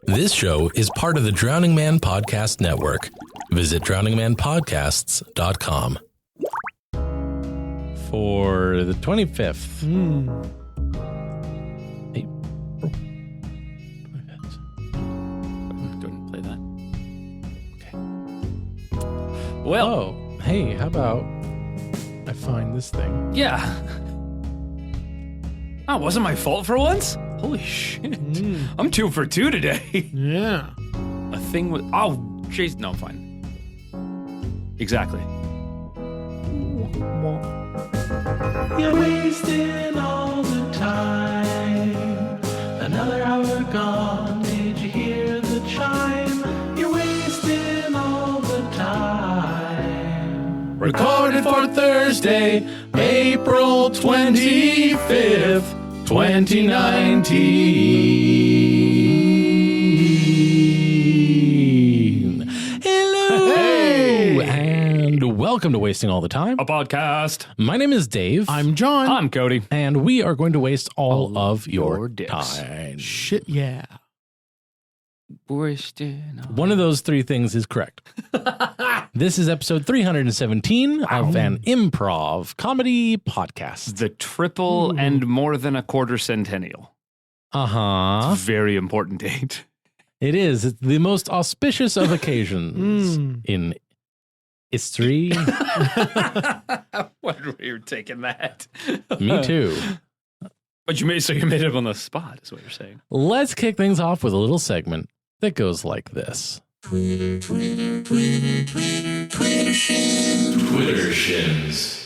This show is part of the Drowning Man Podcast Network. Visit drowningmanpodcasts.com. For the 25th. Don't play that. Okay. Well. Oh, hey, how about I find this thing? Yeah. Oh, it wasn't my fault for once? Holy shit. I'm 2 for 2 today. Yeah. A thing with... Oh, jeez. No, fine. Exactly. You're wasting all the time. Another hour gone. Did you hear the chime? You're wasting all the time. Recorded for Thursday, April 25th, 2019. Hello! Hey! And welcome to Wasting All the Time. A podcast. My name is Dave. I'm John. I'm Cody. And we are going to waste all of your your dicks. time. Shit, yeah. One of those three things is correct. This is episode 317 of an improv comedy podcast. The triple and more than a quarter centennial. Uh-huh. Very important date. It is. It's the most auspicious of occasions in history. I wonder where you're taking that. Me too. But you made it up on the spot, is what you're saying. Let's kick things off with a little segment that goes like this. Twitter shins.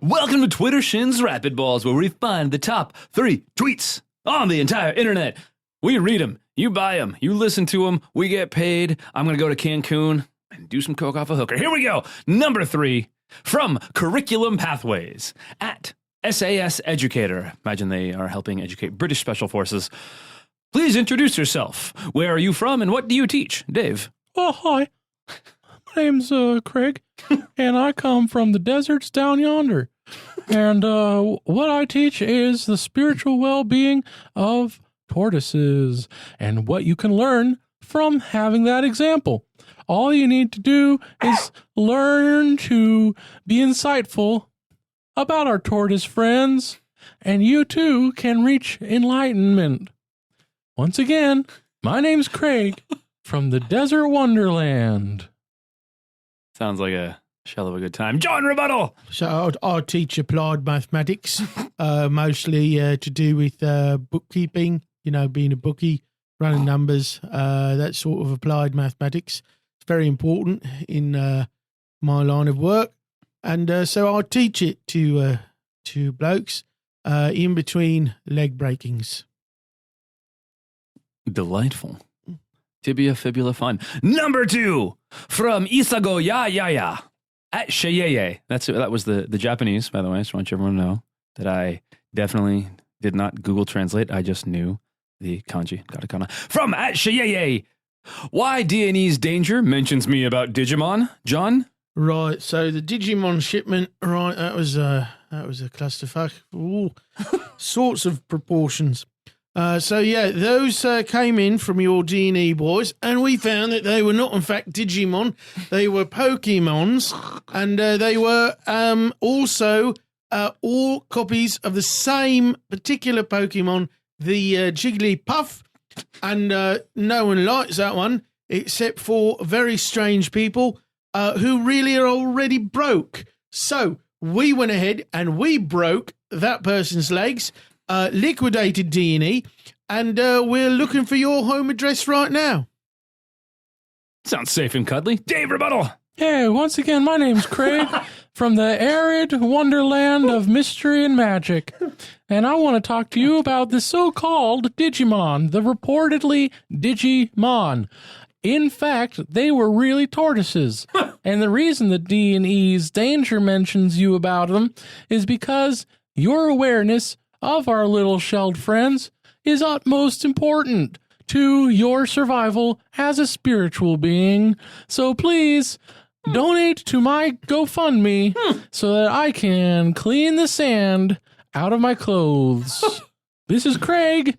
Welcome to Twitter Shins Rapidballs, where we find the top 3 tweets on the entire internet. We read them, you buy them, you listen to them, we get paid. I'm going to go to Cancun and do some coke off a hooker. Here we go. Number 3, from Curriculum Pathways, at SAS Educator. Imagine they are helping educate British Special Forces. Please introduce yourself. Where are you from and what do you teach? Dave. Oh, hi. My name's Craig, and I come from the deserts down yonder. And what I teach is the spiritual well-being of tortoises and what you can learn from having that example. All you need to do is learn to be insightful about our tortoise friends, and you too can reach enlightenment. Once again, my name's Craig from the Desert Wonderland. Sounds like a shell of a good time. John Rebuttal. So I teach applied mathematics, mostly to do with bookkeeping, being a bookie, running numbers, that sort of applied mathematics. It's very important in my line of work. And so I teach it to blokes in between leg breakings. Delightful. Tibia, fibula, fun. Number 2, from Isago Ya Ya Ya, at Sheyeye. That was the Japanese, by the way. I just want everyone to know that I definitely did not Google Translate. I just knew the kanji, katakana. From at Sheyeye. Why D&E's Danger mentions me about Digimon, John? Right, so the Digimon shipment, right, that was a clusterfuck. Ooh, sorts of proportions. So yeah, those came in from your D&E boys, and we found that they were not in fact Digimon, they were Pokemons, and they were also all copies of the same particular Pokemon, the Jigglypuff, and no one likes that one, except for very strange people who really are already broke. So we went ahead and we broke that person's legs, liquidated D&E, and we're looking for your home address right now. Sounds safe and cuddly. Dave Rebuttal. Hey, once again, my name's Craig from the arid wonderland of mystery and magic. And I want to talk to you about the so-called Digimon, the reportedly Digimon. In fact, they were really tortoises. And the reason that D&E's Danger mentions you about them is because your awareness of our little shelled friends is utmost important to your survival as a spiritual being. So please donate to my GoFundMe so that I can clean the sand out of my clothes. This is Craig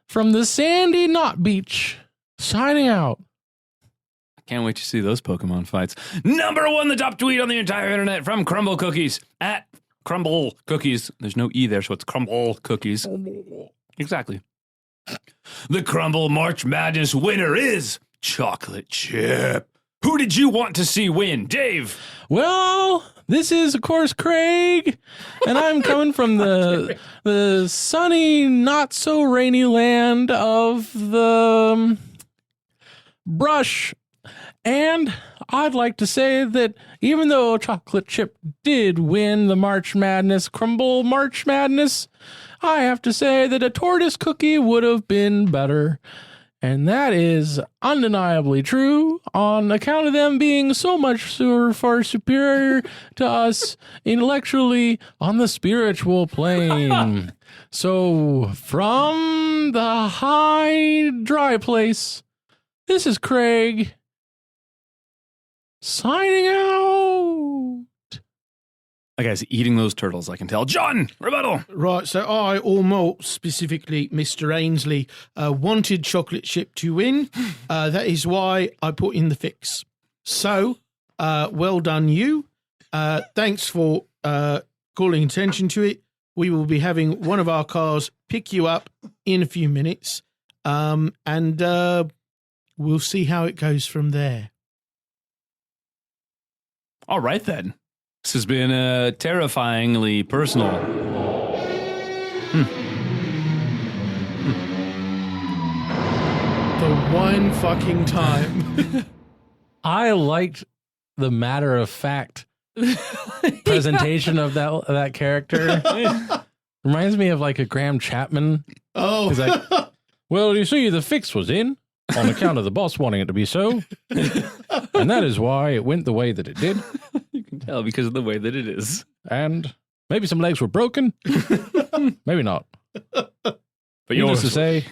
from the Sandy Knot Beach, signing out. Can't wait to see those Pokemon fights. Number 1, the top tweet on the entire internet from Crumble Cookies at Crumble Cookies. There's no E there, so it's Crumble Cookies. Exactly. The Crumble March Madness winner is Chocolate Chip. Who did you want to see win, Dave? Well, this is, of course, Craig, and I'm coming from the sunny, not so rainy land of the brush. And I'd like to say that even though Chocolate Chip did win the March Madness, Crumble March Madness, I have to say that a tortoise cookie would have been better. And that is undeniably true on account of them being so much far superior to us intellectually on the spiritual plane. So from the high, dry place, this is Craig. Signing out. That guy's eating those turtles, I can tell. John, rebuttal. Right, so I, or more specifically, Mr. Ainsley, wanted Chocolate Chip to win. That is why I put in the fix. So, well done you. Thanks for calling attention to it. We will be having one of our cars pick you up in a few minutes, and we'll see how it goes from there. All right, then. This has been terrifyingly personal. The one fucking time. I liked the matter-of-fact presentation of that character. Reminds me of like a Graham Chapman. Oh. He's like, well, you see, the fix was in on account of the boss wanting it to be so. And that is why it went the way that it did. You can tell because of the way that it is. And maybe some legs were broken. Maybe not. But Needless yours to say,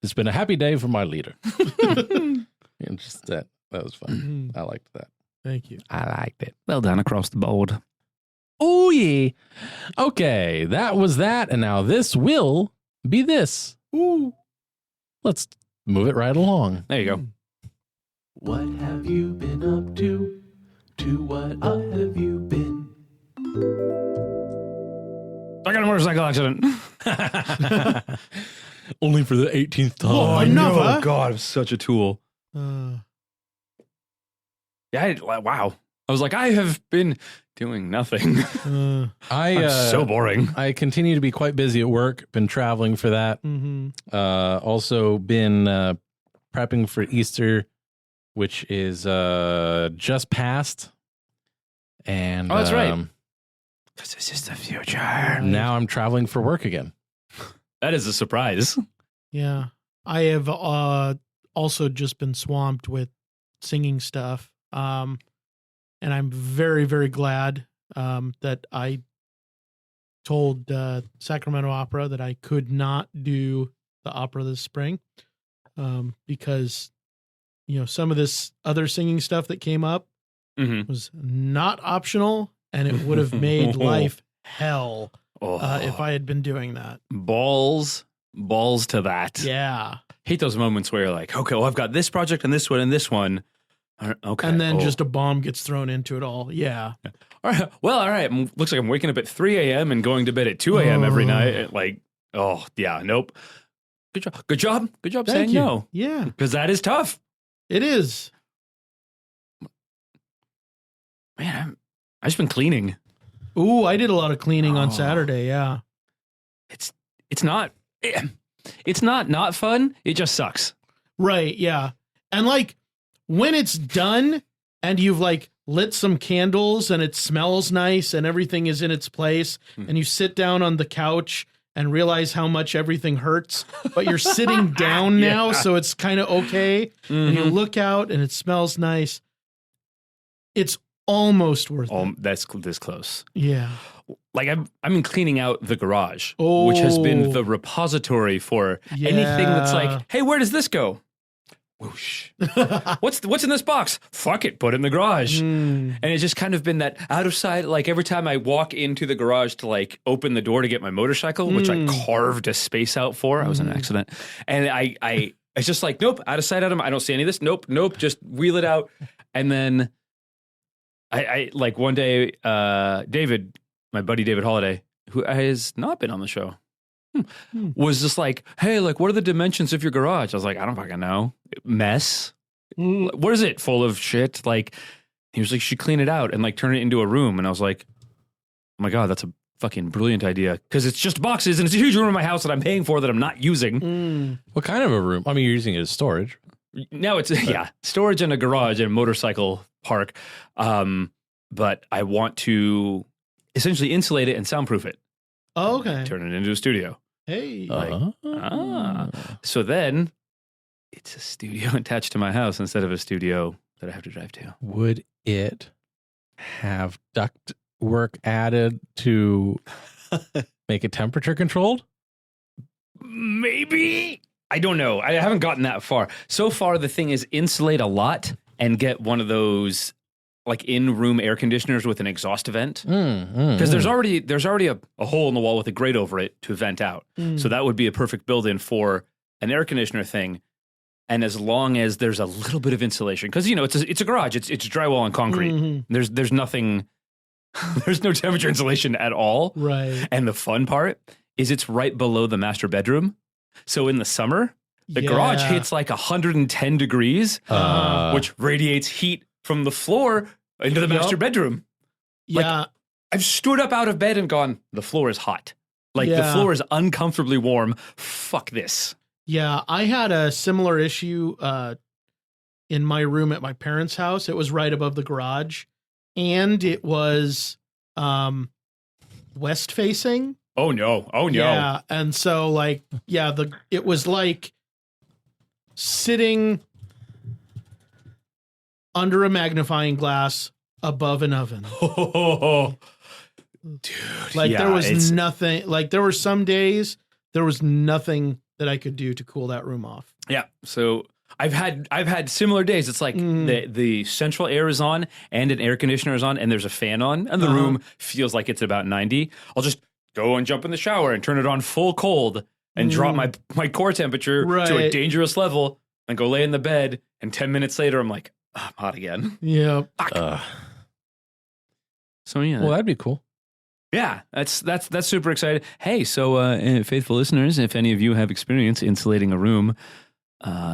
it's been a happy day for my leader. And just that was fun. I liked that. Thank you. I liked it. well done across the board. Oh, yeah. Okay, that was that. And now this will be this. Ooh. Let's move it right along. There you go. What have you been up to? To what have you been? I got a motorcycle accident. Only for the 18th time. Oh, another? Oh, God, I'm such a tool. Uh, Yeah, wow. I was like, I have been doing nothing. I'm so boring. I continue to be quite busy at work. Been traveling for that. mm-hmm. Also been prepping for Easter, which is just past. And Oh, that's right. Because this is the future. Now I'm traveling for work again. That is a surprise. Yeah. I have also just been swamped with singing stuff. And I'm very, very glad that I told Sacramento Opera that I could not do the opera this spring because, you know, some of this other singing stuff that came up was not optional, and it would have made life hell if I had been doing that. Balls to that. Yeah. Hate those moments where you're like, okay, well, I've got this project and this one and this one. Okay. And then just a bomb gets thrown into it all. Yeah. All right. Well, all right. Looks like I'm waking up at 3 a.m. and going to bed at 2 a.m. every night. Like, oh, yeah, nope. Good job. Good job. Good job saying no. Yeah. Because that is tough. It is. Man, I've just been cleaning. Ooh, I did a lot of cleaning on Saturday. Yeah. It's not fun. It just sucks. Right. Yeah. And like when it's done and you've like lit some candles and it smells nice and everything is in its place and you sit down on the couch and realize how much everything hurts, but you're sitting down now. So it's kind of okay. And you look out and it smells nice. It's almost worth it. That's this close. Yeah. Like I've been cleaning out the garage, which has been the repository for anything that's like, hey, where does this go? whoosh. What's in this box? Fuck it, put it in the garage. And it's just kind of been that out of sight. Like every time I walk into the garage to like open the door to get my motorcycle, which I carved a space out for, I was in an accident, and I it's just like, nope, out of sight, out of mind. I don't see any of this. Nope, just wheel it out. And then I like one day, David, my buddy David Holiday, who has not been on the show, was just like, hey, like, what are the dimensions of your garage? I was like, I don't fucking know. Mess. What is it? Full of shit? Like, he was like, you should clean it out and like turn it into a room. And I was like, oh my God, that's a fucking brilliant idea. Because it's just boxes and it's a huge room in my house that I'm paying for that I'm not using. What kind of a room? I mean, you're using it as storage. No, it's, storage and a garage and a motorcycle park. But I want to essentially insulate it and soundproof it. Oh, okay. Turn it into a studio. Hey. So then it's a studio attached to my house instead of a studio that I have to drive to. Would it have duct work added to make it temperature controlled? Maybe. I don't know. I haven't gotten that far. So far, the thing is insulate a lot and get one of those like in-room air conditioners with an exhaust vent. Because there's already a hole in the wall with a grate over it to vent out. So that would be a perfect build-in for an air conditioner thing. And as long as there's a little bit of insulation, because you know it's a garage, it's drywall and concrete. There's nothing, there's no temperature insulation at all. Right. And the fun part is it's right below the master bedroom. So in the summer, the garage hits like 110 degrees, which radiates heat from the floor into the master bedroom. Yeah. Like, I've stood up out of bed and gone, the floor is hot. Like the floor is uncomfortably warm. Fuck this. Yeah, I had a similar issue in my room at my parents' house. It was right above the garage, and it was west facing. Oh no! Oh no! Yeah, and so like it was like sitting under a magnifying glass above an oven. Oh, dude! Like there was nothing. Like there were some days there was nothing that I could do to cool that room off. Yeah. So I've had similar days. It's like the central air is on and an air conditioner is on and there's a fan on and the room feels like it's about 90. I'll just go and jump in the shower and turn it on full cold and drop my core temperature to a dangerous level and go lay in the bed. And 10 minutes later, I'm like, oh, I'm hot again. Yeah. So yeah. Well, that'd be cool. Yeah, that's super exciting. Hey, so faithful listeners, if any of you have experience insulating a room,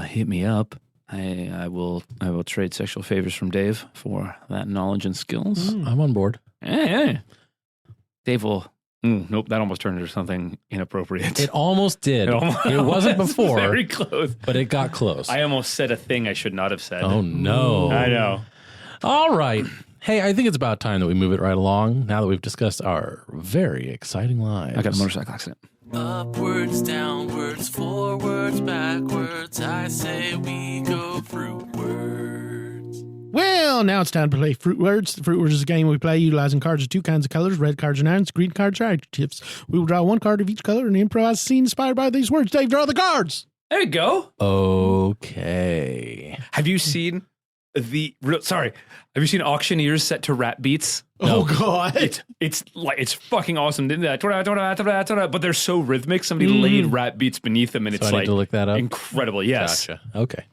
hit me up. I will trade sexual favors from Dave for that knowledge and skills. I'm on board. Yeah. Dave will. Nope, that almost turned into something inappropriate. It almost did. It wasn't before. Very close, but it got close. I almost said a thing I should not have said. Oh no! I know. All right. Hey, I think it's about time that we move it right along now that we've discussed our very exciting lives. I got a motorcycle accident. Upwards, downwards, forwards, backwards, I say we go Fruitwards. Well, now it's time to play Fruitwards. The Fruitwards is a game we play utilizing cards of two kinds of colors. Red cards are nouns, green cards are adjectives. We will draw one card of each color and improvise a scene inspired by these words. Dave, draw the cards. There you go. Okay. Have you seen have you seen auctioneers set to rap beats? No. Oh God. It's fucking awesome. But they're so rhythmic. Somebody laid rap beats beneath them and So it's I need like to look that up? incredible. Yes. Gotcha. Okay.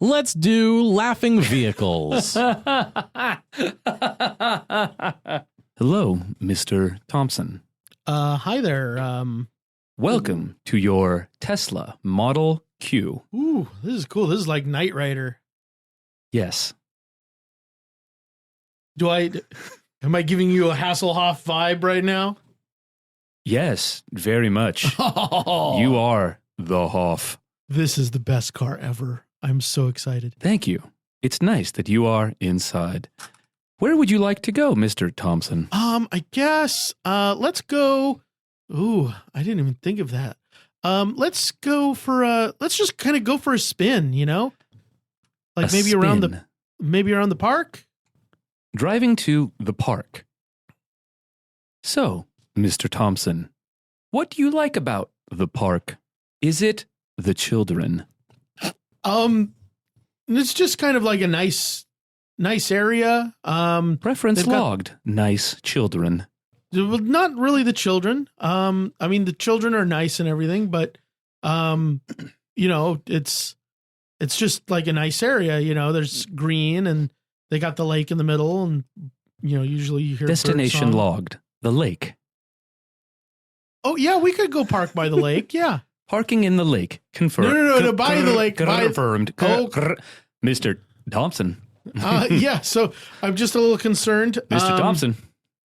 Let's do laughing vehicles. Hello, Mr. Thompson. Hi there. Welcome to your Tesla Model Q. Ooh, this is cool. This is like Knight Rider. Yes. Am I giving you a Hasselhoff vibe right now? Yes, very much. Oh, You are the Hoff. this is the best car ever. I'm so excited. Thank you. It's nice that you are inside. Where would you like to go, Mr. Thompson? I guess let's go. Ooh, I didn't even think of that. Let's just kind of go for a spin, you know? Like maybe around the park? Driving to the park. So, Mr. Thompson, what do you like about the park? Is it the children? It's just kind of like a nice area. Preference they've got- logged. Nice children. Well, not really the children. I mean, the children are nice and everything, but it's just like a nice area. There's green and they got the lake in the middle, and usually you hear Destination birdsong. logged. The lake. Oh yeah, we could go park by the lake. Yeah. Parking in the lake. Confirmed. No, by the lake. Confirmed. Oh. Mr. Thompson. Yeah. So I'm just a little concerned. Mr. Thompson.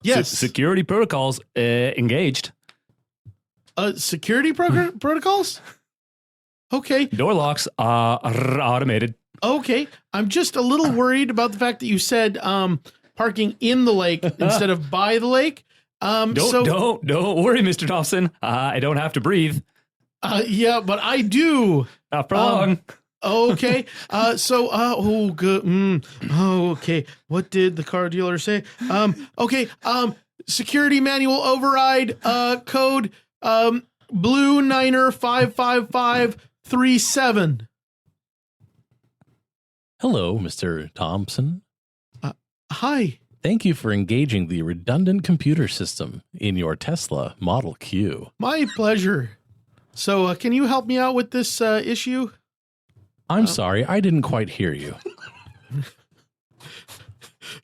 Yes. Security protocols engaged. Security protocols. Okay. Door locks automated. Okay. I'm just a little worried about the fact that you said parking in the lake instead of by the lake. Don't worry, Mr. Thompson. I don't have to breathe. Yeah, but I do. Not for long. Okay. Good. Okay. What did the car dealer say? Okay. Security manual override. Code. Blue Niner 55537. Hello, Mr. Thompson. Hi. Thank you for engaging the redundant computer system in your Tesla Model Q. My pleasure. So, can you help me out with this issue? I'm sorry, I didn't quite hear you.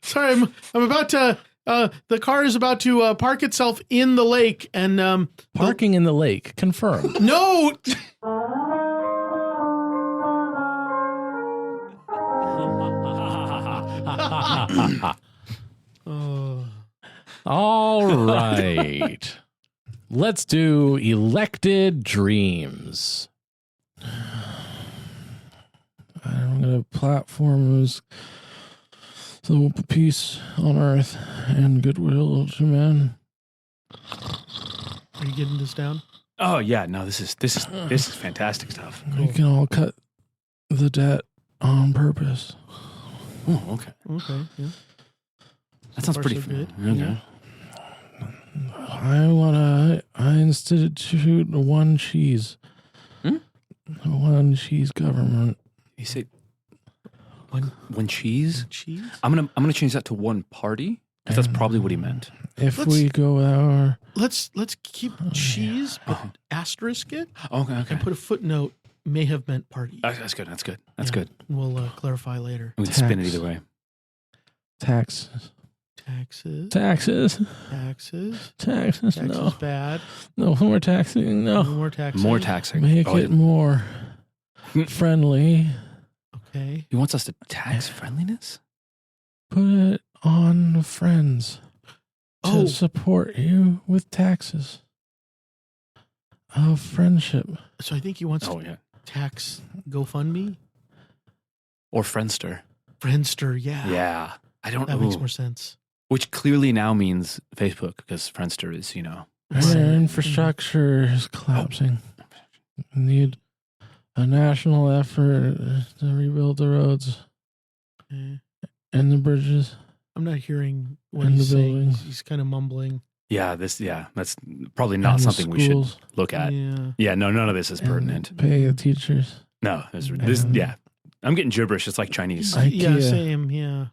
Sorry, I'm about to. The car is about to park itself in the lake, and Parking in the lake, confirmed. no. All right. Let's do elected dreams. I'm going to platform is so peace on earth and goodwill to men. Are you getting this down? Oh yeah, no, this is fantastic stuff. We can all cut the debt on purpose. Oh, okay. Okay. Yeah. That sounds far, pretty so good. good. Okay. I institute one cheese. One cheese government. You say one cheese? Cheese. I'm gonna change that to one party. 'Cause that's probably what he meant. If Let's- we go our Let's keep cheese, but asterisk it Okay. and put a footnote. May have meant party. That's good. That's good. That's Yeah. good. We'll clarify later. We can spin it Tax. either way. taxes. Taxes. Taxes. Taxes. Taxes. Taxes No. bad. No more taxing. No. More taxes. More taxing. Make Oh, it more friendly. Okay. He wants us to tax friendliness? Put it on friends to Oh. support you with taxes of friendship. So I think he wants Oh to yeah. tax GoFundMe. Or Friendster. Friendster. Yeah. Yeah. I don't That know. makes more sense. Which clearly now means Facebook because Friendster is, Our infrastructure is collapsing. We need a national effort to rebuild the roads Okay. and the bridges. I'm not hearing what And he's the saying. buildings. He's kind of mumbling. that's probably not and the something we should schools, look at. Yeah. Yeah, no, none of this is and pertinent. Pay the teachers. No, this, And- yeah. I'm getting gibberish. It's like Chinese. Yeah. IKEA. Same. Yeah.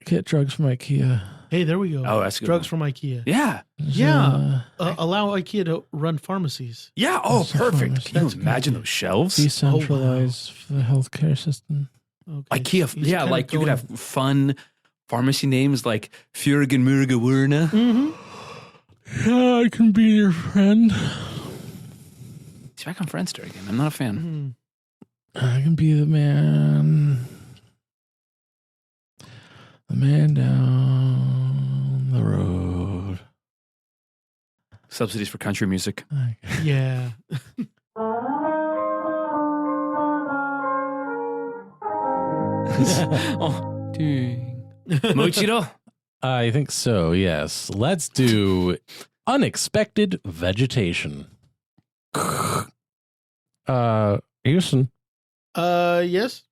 Get drugs from IKEA. Hey, there we go. Oh, that's a good Drugs one. from IKEA. Yeah. Yeah. Allow IKEA to run pharmacies. Yeah. Oh, That's a perfect. pharmacy. Can you That's a good imagine idea. those shelves? Decentralized for the healthcare system. Okay. IKEA. He's Yeah, kinda like you could going- have fun pharmacy names like Furigen Murga Werner. Mhm. Yeah, I can be your friend. He's back on Friendster again. I'm not a fan. Mhm. I can be the man. The man down the road. Subsidies for country music. Yeah. Oh, dang. Mochiro? I think so, yes. Let's do unexpected vegetation. Houston, Yes.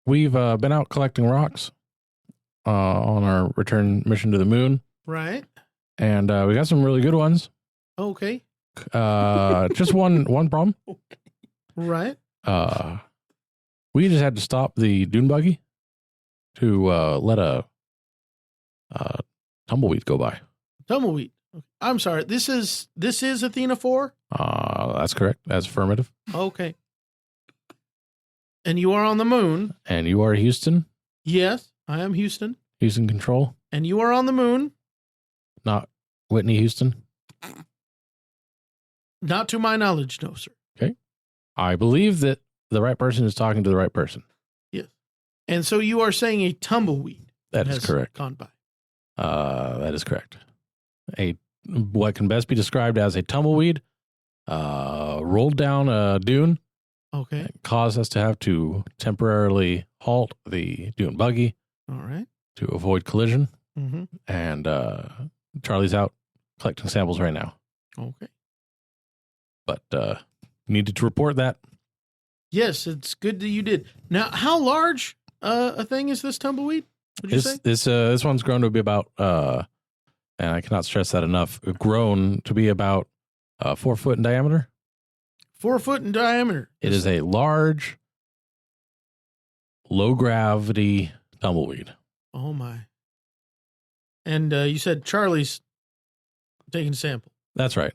we've been out collecting rocks on our return mission to the moon, Right. and we got some really good ones. Okay. Just one problem. Right. We just had to stop the dune buggy to let a tumbleweed go by. Tumbleweed. I'm sorry. This is Athena 4? That's correct. That's affirmative. Okay. And you are on the moon. And you are Houston? Yes, I am Houston. Houston Control? And you are on the moon. Not Whitney Houston? Not to my knowledge, no, sir. Okay. I believe that the right person is talking to the right person. Yes. And so you are saying a tumbleweed. That is has correct. Gone by. That is correct. What can best be described as a tumbleweed rolled down a dune. Okay. It caused us to have to temporarily halt the dune buggy All right. to avoid collision. Mm-hmm. And Charlie's out collecting samples right now. Okay. But needed to report that. Yes, it's good that you did. Now, how large a thing is this tumbleweed? Would you say? This one's grown to be about, and I cannot stress that enough, grown to be about 4 foot in diameter. 4 foot in diameter. It is a large, low gravity tumbleweed. Oh my. And you said Charlie's taking a sample. That's right.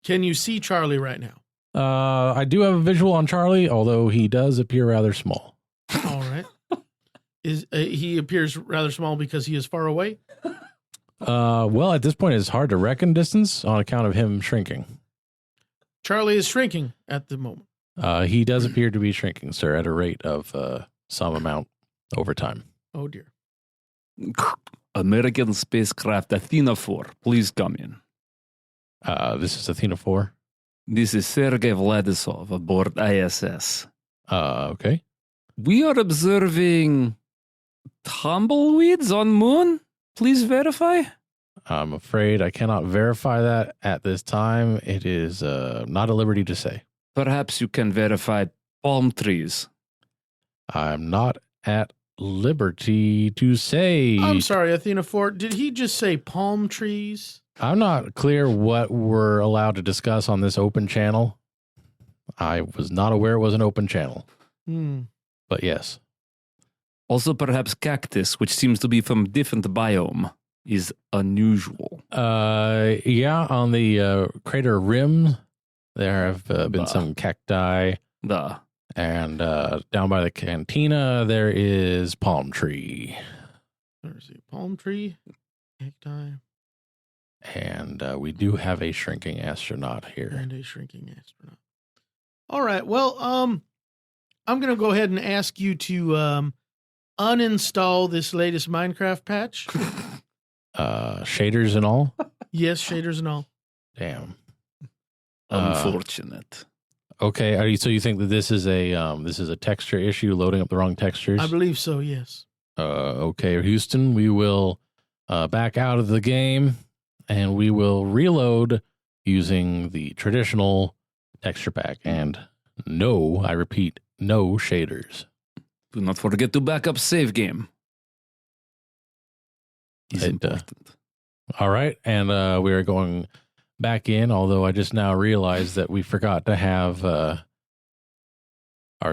Can you see Charlie right now? I do have a visual on Charlie, although he does appear rather small. All right. Is he appears rather small because he is far away? Well, at this point, it's hard to reckon distance on account of him shrinking. Charlie is shrinking at the moment. He does appear to be shrinking, sir, at a rate of some amount over time. Oh, dear. American spacecraft Athena 4, please come in. This is Athena 4. This is Sergei Vladisov aboard ISS. Okay. We are observing tumbleweeds on moon. Please verify. I'm afraid I cannot verify that at this time. It is not at liberty to say. Perhaps you can verify palm trees. I'm not at liberty to say. I'm sorry, Athena 4. Did he just say palm trees? I'm not clear what we're allowed to discuss on this open channel. I was not aware it was an open channel. But yes. Also, perhaps cactus, which seems to be from different biome, is unusual. Yeah, on the crater rim, there have been some cacti. And down by the cantina, there is palm tree. There's a palm tree, cacti. And we do have a shrinking astronaut here. And a shrinking astronaut. All right. Well, I'm going to go ahead and ask you to uninstall this latest Minecraft patch. Shaders and all? Yes, shaders and all. Damn. Unfortunate. Okay. So you think that this is a texture issue, loading up the wrong textures? I believe so, yes. Okay, Houston, we will back out of the game and we will reload using the traditional texture pack. And no, I repeat, no shaders. Do not forget to back up save game. It's important. All right, and we are going back in, although I just now realized that we forgot to have our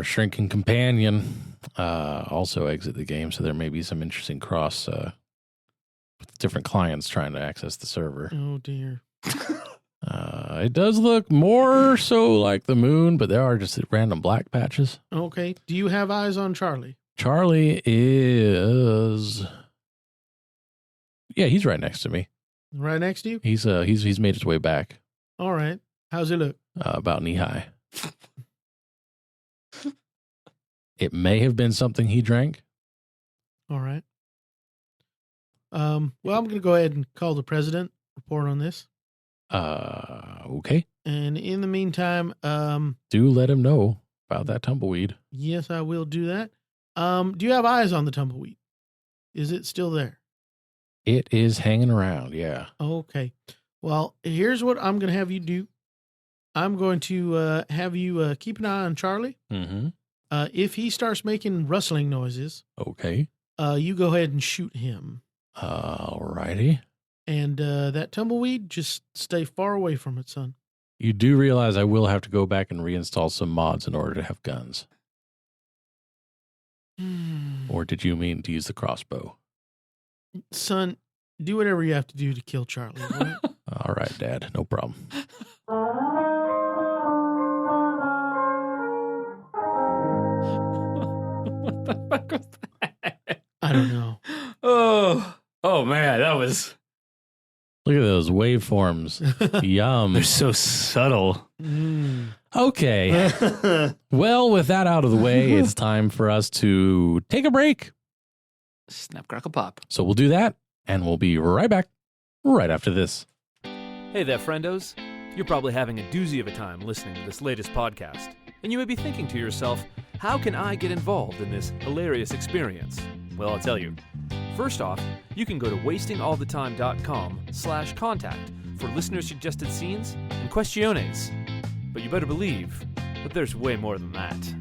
shrinking companion also exit the game, so there may be some interesting cross with different clients trying to access the server. Oh, dear. It does look more so like the moon, but there are just random black patches. Okay. Do you have eyes on Charlie? Charlie is... Yeah, he's right next to me. Right next to you? He's made his way back. All right. How's it look? About knee high. It may have been something he drank. All right. Well, I'm going to go ahead and call the president, report on this. Okay. And in the meantime, do let him know about that tumbleweed. Yes, I will do that. Do you have eyes on the tumbleweed? Is it still there? It is hanging around, yeah. Okay. Well, here's what I'm going to have you do. I'm going to have you keep an eye on Charlie. Mm-hmm. If he starts making rustling noises, okay, you go ahead and shoot him. All righty. And that tumbleweed, just stay far away from it, son. You do realize I will have to go back and reinstall some mods in order to have guns. Or did you mean to use the crossbow? Son, do whatever you have to do to kill Charlie. Right? All right, Dad. No problem. What the fuck was that? I don't know. Oh man, that was. Look at those waveforms. Yum. They're so subtle. Okay. Well, with that out of the way, it's time for us to take a break. Snap, crackle, pop. So we'll do that, and we'll be right back right after this. Hey there, friendos. You're probably having a doozy of a time listening to this latest podcast, and you may be thinking to yourself, how can I get involved in this hilarious experience? Well, I'll tell you. First off, you can go to wastingallthetime.com/contact for listener-suggested scenes and questiones. But you better believe that there's way more than that.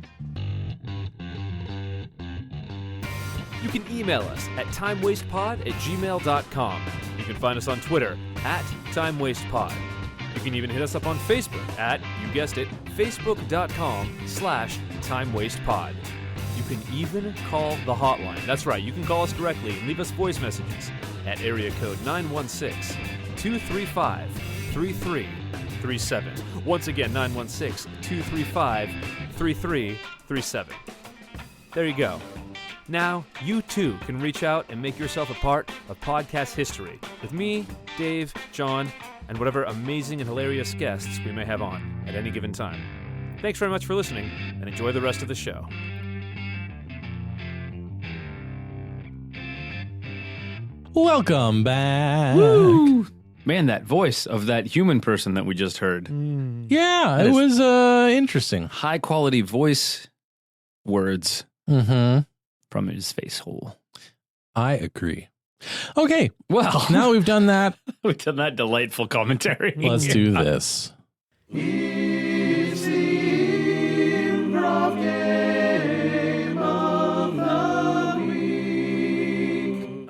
You can email us at timewastepod@gmail.com. You can find us on Twitter @timewastepod. You can even hit us up on Facebook at, you guessed it, facebook.com/timewastepod. You can even call the hotline. That's right, you can call us directly and leave us voice messages at area code 916-235-3337. Once again, 916-235-3337. There you go. Now, you too can reach out and make yourself a part of podcast history with me, Dave, John, and whatever amazing and hilarious guests we may have on at any given time. Thanks very much for listening, and enjoy the rest of the show. Welcome back. Woo! Man, that voice of that human person that we just heard. Yeah, That it is- was interesting. High quality voice words Mm-hmm. from his face hole. I agree. Okay, Well, now we've done that. we've done that delightful commentary. Let's do this.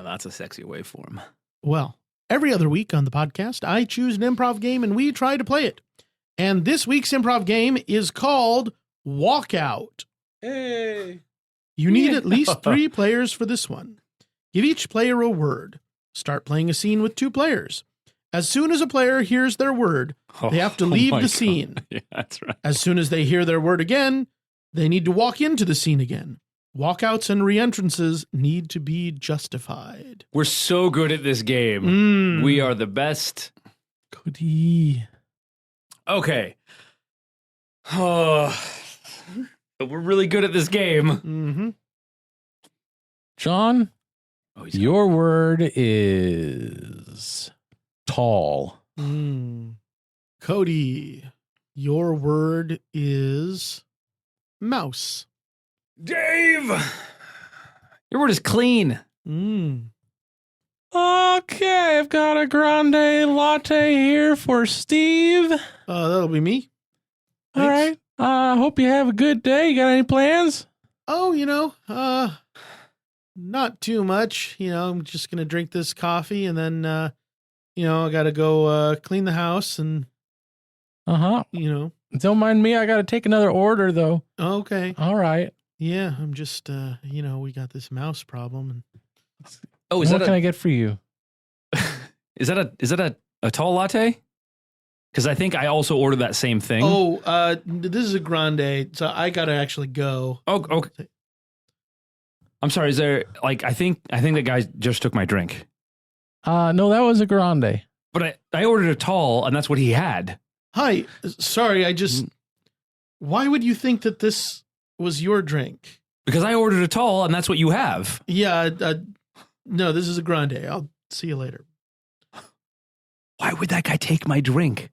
That's a sexy waveform. Well, every other week on the podcast, I choose an improv game and we try to play it. And this week's improv game is called Walkout. Hey. You need at least 3 players for this one. Give each player a word. Start playing a scene with 2 players. As soon as a player hears their word, they have to leave my the God. scene. Yeah, that's right. As soon as they hear their word again, they need to walk into the scene again. Walkouts and reentrances need to be justified. We're so good at this game. We are the best. Cody. Okay. Oh, but we're really good at this game. Mm-hmm. John, Oh, your word is tall. Cody, your word is mouse. Dave, your word is clean. Okay, I've got a grande latte here for Steve. That'll be me. All right. Hope you have a good day. You got any plans? Oh, not too much. I'm just going to drink this coffee and then, I got to go clean the house and, Uh-huh. Don't mind me. I got to take another order, though. Okay. All right. Yeah, I'm just, we got this mouse problem. And Oh, What can I get for you? is that a tall latte? Because I think I also ordered that same thing. This is a grande, so I got to actually go. Oh, okay. I'm sorry. Is there I think that guy just took my drink. No, that was a grande. But I ordered a tall, and that's what he had. Hi, sorry, why would you think that this was your drink? Because I ordered a tall, and that's what you have. Yeah, no, this is a grande. I'll see you later. Why would that guy take my drink?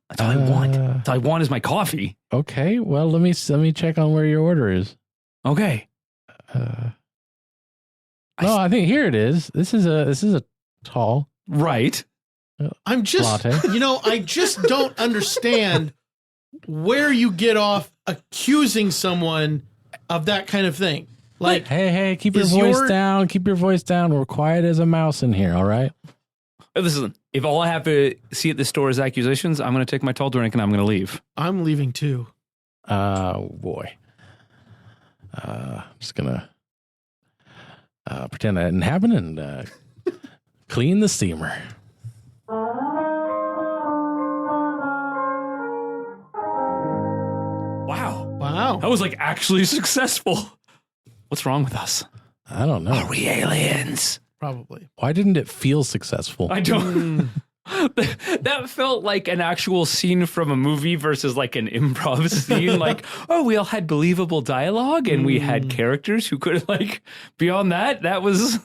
That's all I want. That's all I want is my coffee. Okay, well, let me check on where your order is. Okay. No, I think here it is. This is a tall Right. I'm just, latte. I just don't understand where you get off accusing someone of that kind of thing. Like, Hey, keep your is voice your- down. Keep your voice down. We're quiet as a mouse in here, all right? Listen, if all I have to see at this store is accusations, I'm going to take my tall drink and I'm going to leave. I'm leaving too. Boy. Just gonna pretend that didn't happen and clean the steamer. Wow. That was like actually successful. What's wrong with us? I don't know. Are we aliens? Probably. Why didn't it feel successful? I don't. That felt like an actual scene from a movie versus like an improv scene. Like, oh, we all had believable dialogue and we had characters who could like beyond that. That was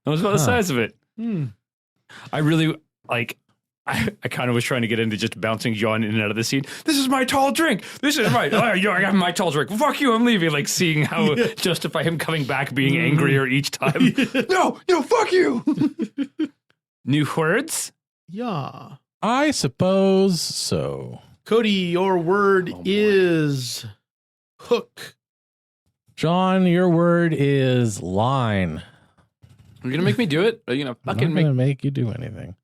about the size of it. I really like. I kind of was trying to get into just bouncing John in and out of the scene. This is my tall drink. This is my, I got my tall drink. Fuck you, I'm leaving. Like seeing how justify him coming back being angrier each time. No, fuck you. New words? Yeah. I suppose so. Cody, your word is hook. John, your word is line. You're going to make me do it? Are you going to fucking I'm not going to make you do anything.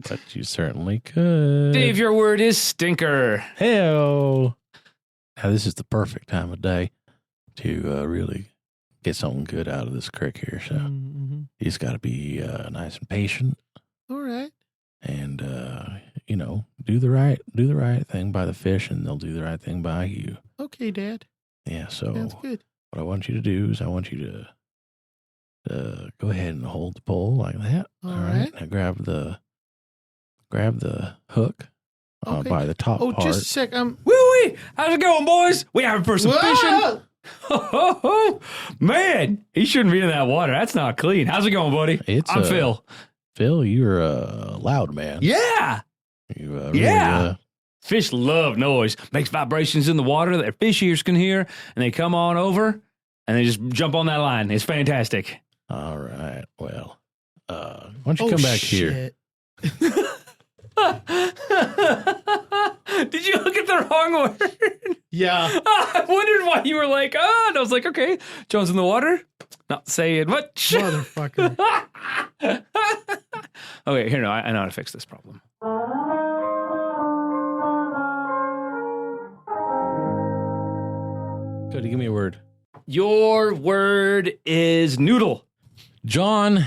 But you certainly could. Dave, your word is stinker. Hey-o. Now, this is the perfect time of day to really get something good out of this crick here. So you just got to be nice and patient. All right. And, do the right thing by the fish, and they'll do the right thing by you. Okay, Dad. Yeah, so That's good. what I want you to do is I want you to go ahead and hold the pole like that. All right. Now grab the hook by the top part. Just a sec. Woo-wee! How's it going, boys? We having for some fishing? Man, he shouldn't be in that water. That's not clean. How's it going, buddy? I'm Phil. Phil, you're a loud man. Yeah. Fish love noise. Makes vibrations in the water that fish ears can hear, and they come on over, and they just jump on that line. It's fantastic. All right. Well, why don't you come back here? Did you look at the wrong word? Yeah. I wondered why you were like, and I was like, okay, John's in the water. Not saying much. Motherfucker. Okay, here, no, I know how to fix this problem. Cody, give me a word. Your word is noodle. John,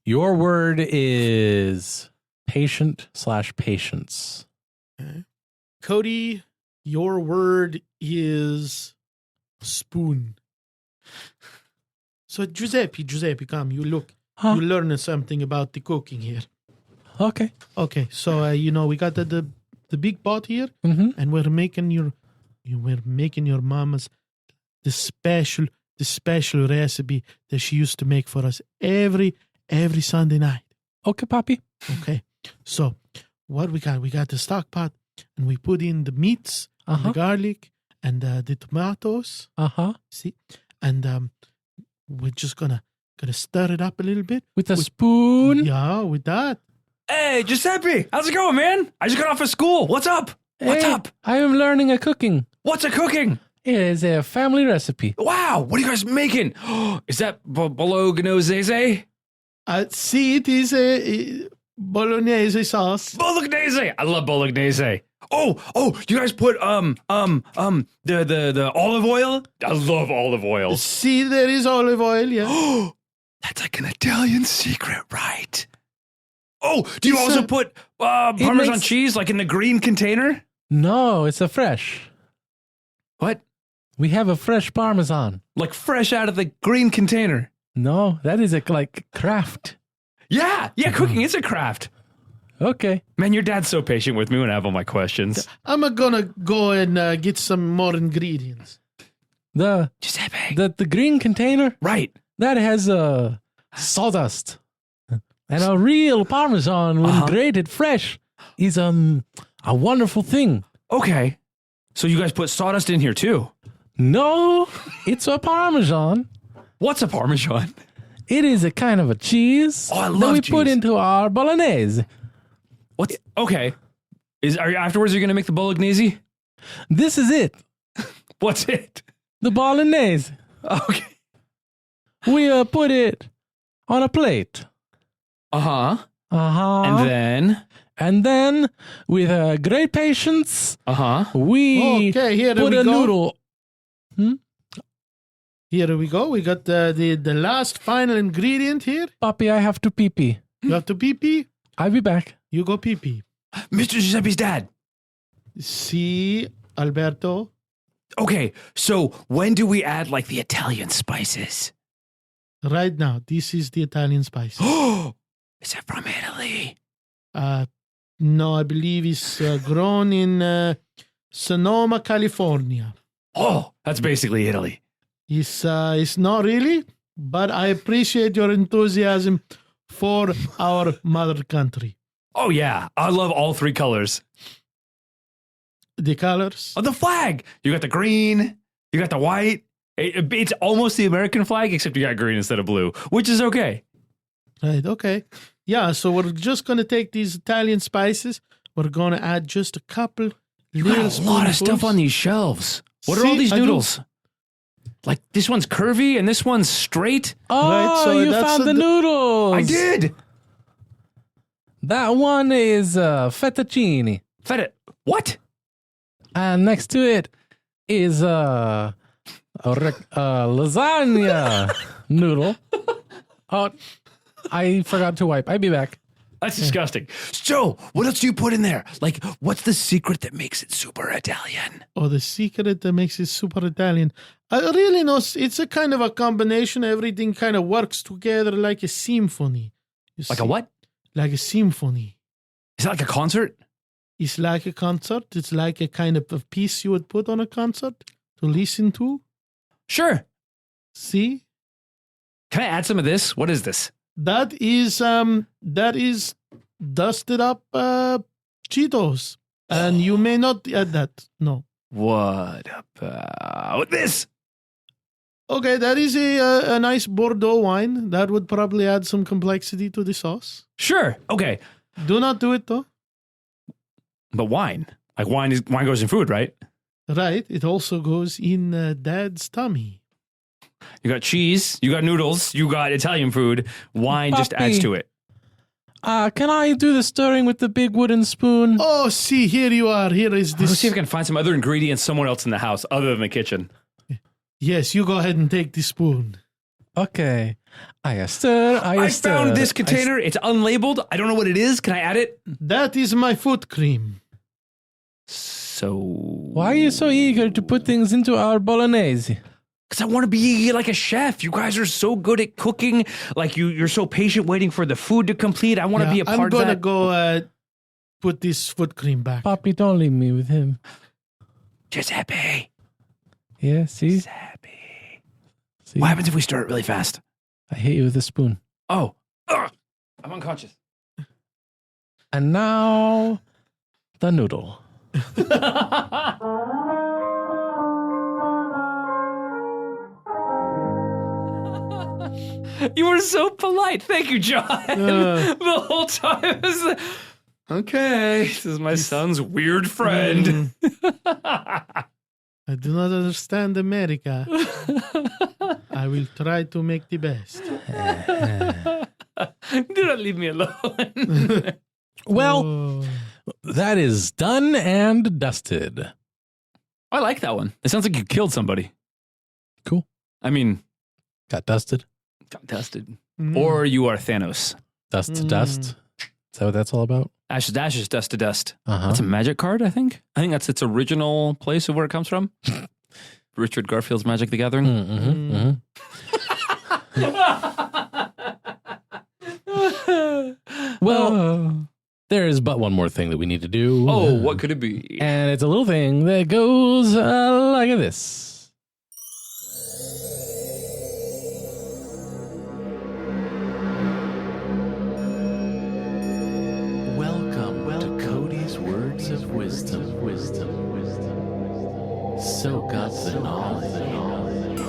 your word is patient/patience. Okay. Cody, your word is spoon. So Giuseppe, come. You look. Huh? You learn something about the cooking here. Okay. Okay. So we got the big pot here, and we're making your mama's the special recipe that she used to make for us every Sunday night. Okay, Poppy. Okay. So what we got? We got the stock pot, and we put in the meats, and the garlic, and the tomatoes. See, and we're just gonna stir it up a little bit with a spoon. Yeah, with that. Hey, Giuseppe, how's it going, man? I just got off of school. What's up? What's up? I am learning a cooking. What's a cooking? It is a family recipe. Wow, what are you guys making? Is that bolognese? See, it is a bolognese sauce. Bolognese. I love bolognese. Oh, you guys put the olive oil? I love olive oil. See, there is olive oil, yeah. That's like an Italian secret, right? Oh, do you also put Parmesan cheese like in the green container? No, it's a fresh. What? We have a fresh Parmesan. Like fresh out of the green container. No, that is like craft. Yeah, cooking is a craft. Okay. Man, your dad's so patient with me when I have all my questions. I'm gonna go and get some more ingredients. Giuseppe. The green container? Right. That has sawdust. And a real Parmesan when grated fresh is a wonderful thing. Okay. So you guys put sawdust in here too? No, it's a Parmesan. What's a Parmesan? It is a kind of a cheese that we cheese. put into our bolognese. What's okay? Afterwards you're gonna make the bolognese? This is it. What's it? The bolognese. Okay. We put it on a plate. Uh-huh. Uh-huh. And then, with great patience, uh-huh. we Okay, here put we a go. noodle. Here we go. We got the last final ingredient here. Papi, I have to pee-pee. You have to pee-pee. I'll be back. You go pee-pee. Mr. Giuseppe's dad. See, Alberto. Okay, so when do we add like the Italian spices? Right now, this is the Italian spice. Oh, is it from Italy? No, I believe it's grown in Sonoma, California. Oh, that's basically Italy. It's not really, but I appreciate your enthusiasm for our mother country. Oh yeah, I love all three colors. The colors. Oh, the flag. You got the green, you got the white. It's almost the American flag, except you got green instead of blue, which is okay. Right, okay. Yeah, so we're just going to take these Italian spices. We're going to add just a couple You little got a lot of stuff spoonfuls. on these shelves. What are all See, these I do. noodles? Like this one's curvy and this one's straight. Oh, Right, so you that's found the the- noodles. I did. That one is fettuccine. What? And next to it is lasagna noodle. Oh, I forgot to wipe. I'll be back. That's disgusting. So, what else do you put in there? Like, what's the secret that makes it super Italian? Oh, the secret that makes it super Italian. I really know it's a kind of a combination. Everything kind of works together like a symphony. You Like see? a what? Like a symphony. Is it like a concert? It's like a concert. It's like a kind of a piece you would put on a concert to listen to. Sure. See? Can I add some of this? What is this? That is dusted up Cheetos. And you may not add that. No. What about this? Okay, that is a nice Bordeaux wine. That would probably add some complexity to the sauce. Sure. Okay. Do not do it though. But wine. Like wine goes in food, right? Right. It also goes in Dad's tummy. You got cheese, you got noodles, you got Italian food. Wine just adds Papi. to it. Can I do the stirring with the big wooden spoon? Oh, see, here you are. Here is Let's this. see if I can find some other ingredients somewhere else in the house other than the kitchen. Yes, you go ahead and take the spoon. Okay. I stir. I found this container. It's unlabeled. I don't know what it is. Can I add it? That is my foot cream. So. Why are you so eager to put things into our bolognese? Because I want to be like a chef. You guys are so good at cooking. Like you're so patient waiting for the food to complete. I want to be a part I'm of gonna that. go put this foot cream back. Papi, don't leave me with him. Giuseppe. Yeah, see? See? What happens if we stir it really fast? I hit you with a spoon. Oh. Ugh. I'm unconscious. And now, the noodle. You were so polite. Thank you, John. The whole time. I was like, okay, this is my son's weird friend. I do not understand America. I will try to make the best. Do not leave me alone. Well, Oh. that is done and dusted. I like that one. It sounds like you killed somebody. Cool. I mean, Got dusted. got dusted. Mm. Or you are Thanos. Dust to dust. Is that what that's all about? Ashes to ashes, dust to dust. Uh-huh. That's a magic card, I think. I think that's its original place of where it comes from. Richard Garfield's Magic the Gathering. Mm-hmm. Well, there is but one more thing that we need to do. Oh, what could it be? And it's a little thing that goes like this. Welcome to Cody's Words of Wisdom. Soak up the knowledge.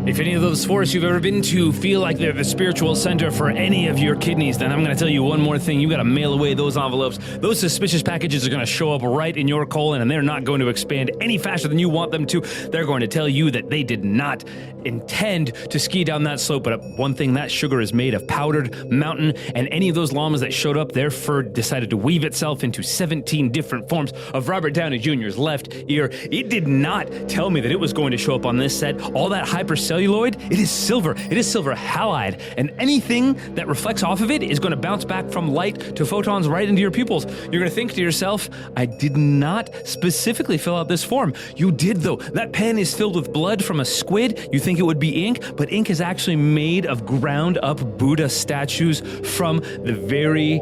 If any of those forests you've ever been to feel like they're the spiritual center for any of your kidneys, then I'm going to tell you one more thing. You got to mail away those envelopes. Those suspicious packages are going to show up right in your colon, and they're not going to expand any faster than you want them to. They're going to tell you that they did not intend to ski down that slope, but one thing, that sugar is made of powdered mountain, and any of those llamas that showed up, their fur decided to weave itself into 17 different forms of Robert Downey Jr.'s left ear. It did not tell me that it was going to show up on this set. All that hypercelluloid, it is silver. It is silver halide, and anything that reflects off of it is going to bounce back from light to photons right into your pupils. You're going to think to yourself, I did not specifically fill out this form. You did, though. That pen is filled with blood from a squid. You think it would be ink, but ink is actually made of ground up Buddha statues from the very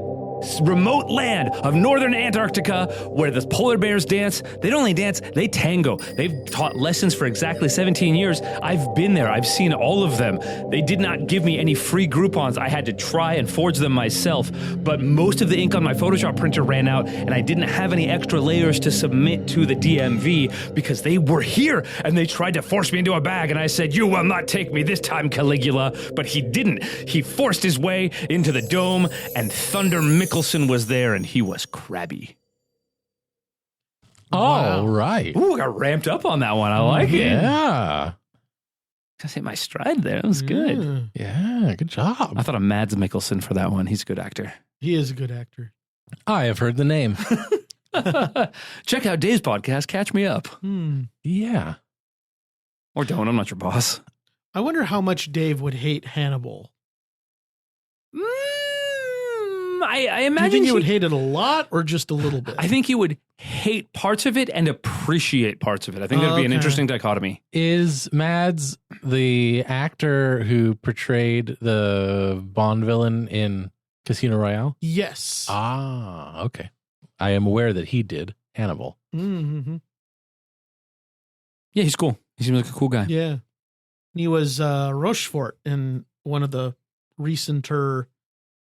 remote land of northern Antarctica where the polar bears dance. They don't only dance, they tango. They've taught lessons for exactly 17 years. I've been there. I've seen all of them. They did not give me any free Groupons. I had to try and forge them myself, but most of the ink on my Photoshop printer ran out, and I didn't have any extra layers to submit to the DMV because they were here and they tried to force me into a bag, and I said, you will not take me this time, Caligula. But he didn't. He forced his way into the dome, and Thunder Mickelson was there, and he was crabby. All right. Ooh, I got ramped up on that one. I like it. Yeah. Just hit my stride there. That was good. Yeah, good job. I thought of Mads Mikkelsen for that one. He's a good actor. He is a good actor. I have heard the name. Check out Dave's podcast, Catch Me Up. Yeah. Or don't. I'm not your boss. I wonder how much Dave would hate Hannibal. I Do imagine you think he would hate it a lot or just a little bit? I think he would hate parts of it and appreciate parts of it. I think that'd be an interesting dichotomy. Is Mads the actor who portrayed the Bond villain in Casino Royale? Yes. Ah, okay. I am aware that he did Hannibal. Mm-hmm. Yeah, he's cool. He seems like a cool guy. Yeah. He was Rochefort in one of the recenter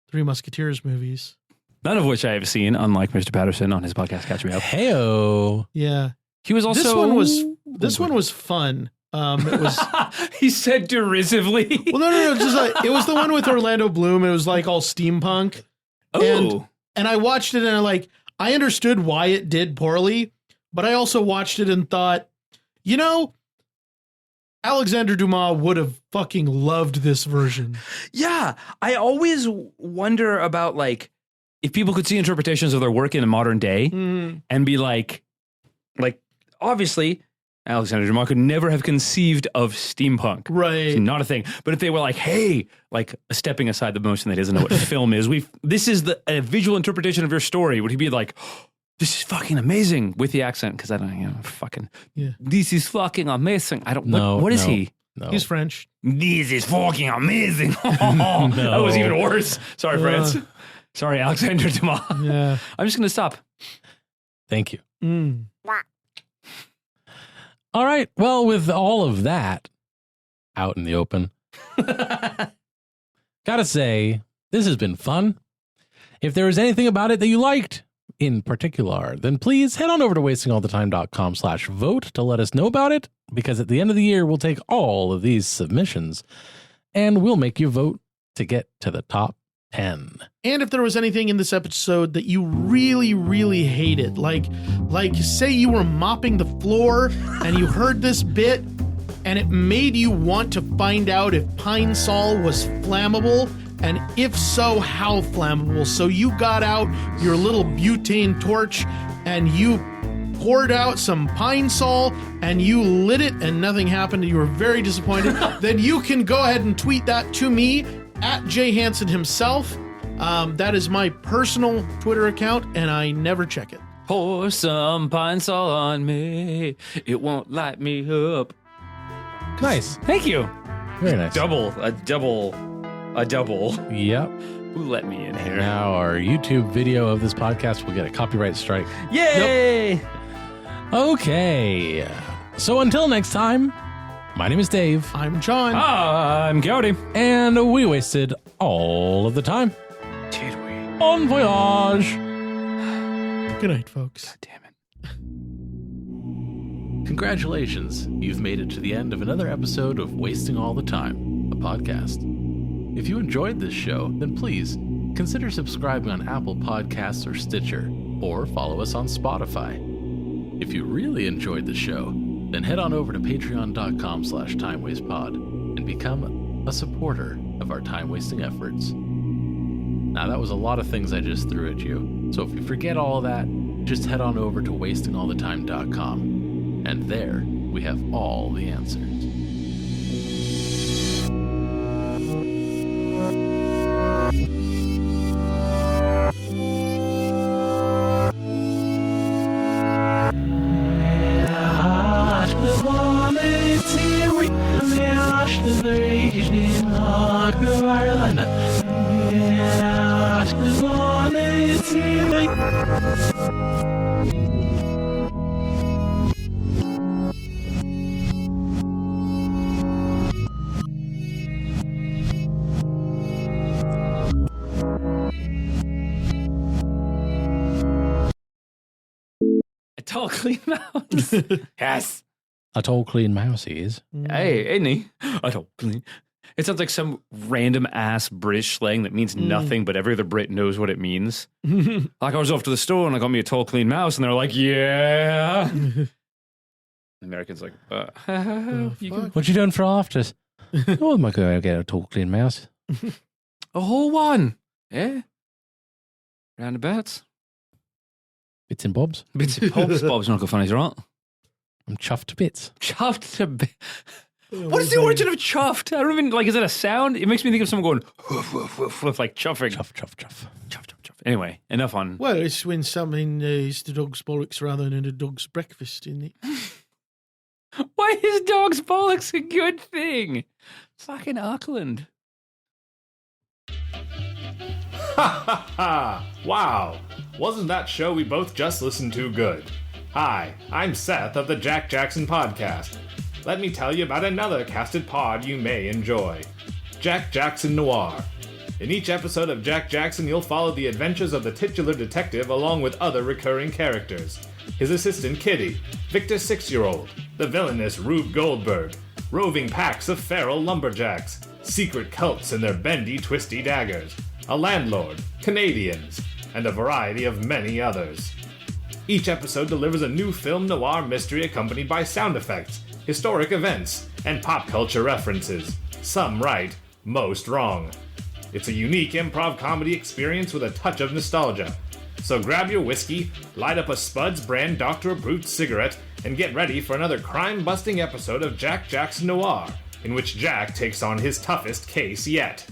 Three Musketeers movies. None of which I have seen, unlike Mr. Patterson on his podcast, Catch Me Up. Heyo. Yeah. He was also... This one was fun. It was... He said derisively. Well, no. Just like, it was the one with Orlando Bloom. It was like all steampunk. Oh. And I watched it and I understood why it did poorly, but I also watched it and thought, Alexander Dumas would have fucking loved this version. Yeah. I always wonder about, if people could see interpretations of their work in a modern day and be like, obviously, Alexander Dumas could never have conceived of steampunk. Right. It's not a thing. But if they were like, hey, stepping aside the motion that he doesn't know what film is, this is a visual interpretation of your story, would he be like, this is fucking amazing with the accent? Because I don't, this is fucking amazing. I don't know. What is he? No. He's French. This is fucking amazing. That was even worse. Sorry, France. Sorry, Alexander Dumas. Yeah. I'm just going to stop. Thank you. All right. Well, with all of that out in the open, gotta say, this has been fun. If there was anything about it that you liked in particular, then please head on over to wastingallthetime.com/vote to let us know about it, because at the end of the year, we'll take all of these submissions and we'll make you vote to get to the top 10. And if there was anything in this episode that you really, really hated, like say you were mopping the floor and you heard this bit and it made you want to find out if Pine Sol was flammable, and if so, how flammable. So you got out your little butane torch and you poured out some Pine Sol and you lit it and nothing happened and you were very disappointed, then you can go ahead and tweet that to me at Jay Hansen himself. That is my personal Twitter account, and I never check it. Pour some Pine Sol on me. It won't light me up. Nice. Thank you. Very nice. A double. Yep. Who let me in here? Now our YouTube video of this podcast will get a copyright strike. Yay! Yep. Okay. So until next time, my name is Dave. I'm John. I'm Cody. And we wasted all of the time. Did we? Bon voyage. Good night, folks. God damn it. Congratulations, you've made it to the end of another episode of Wasting All the Time, a podcast. If you enjoyed this show, then please consider subscribing on Apple Podcasts or Stitcher, or follow us on Spotify. If you really enjoyed the show, then head on over to patreon.com/timewastepod and become a supporter of our time-wasting efforts. Now, that was a lot of things I just threw at you, so if you forget all of that, just head on over to wastingallthetime.com, and there we have all the answers. A tall, clean mouse. Yes. A tall, clean mouse he is. Hey, isn't he? A tall, clean. It sounds like some random ass British slang that means nothing, but every other Brit knows what it means. Like, I was off to the store and I got me a tall, clean mouse, and they're like, yeah. The Americans like, What you doing for afters? Oh, I'm going to get a tall, clean mouse. a whole one. Yeah. Roundabouts. Bits and bobs. Bits of Bob's. Bob's not good funny, right? I'm chuffed to bits. Chuffed to bits. What is the origin of chuffed? I don't even, like, is it a sound? It makes me think of someone going, woof, woof, woof, woof, like chuffing. Chuff, chuff, chuff. Chuff, chuff, chuff. Anyway, enough on. Well, it's when something is the dog's bollocks rather than a dog's breakfast, isn't it? Why is dog's bollocks a good thing? Fucking Auckland. Ha ha ha! Wow! Wasn't that show we both just listened to good? Hi, I'm Seth of the Jack Jackson Podcast. Let me tell you about another casted pod you may enjoy. Jack Jackson Noir. In each episode of Jack Jackson, you'll follow the adventures of the titular detective along with other recurring characters. His assistant Kitty, Victor's 6-year-old, the villainous Rube Goldberg, roving packs of feral lumberjacks, secret cults and their bendy, twisty daggers, a landlord, Canadians, and a variety of many others. Each episode delivers a new film noir mystery accompanied by sound effects, historic events, and pop culture references. Some right, most wrong. It's a unique improv comedy experience with a touch of nostalgia. So grab your whiskey, light up a Spuds brand Dr. Brute cigarette, and get ready for another crime-busting episode of Jack Jackson Noir, in which Jack takes on his toughest case yet.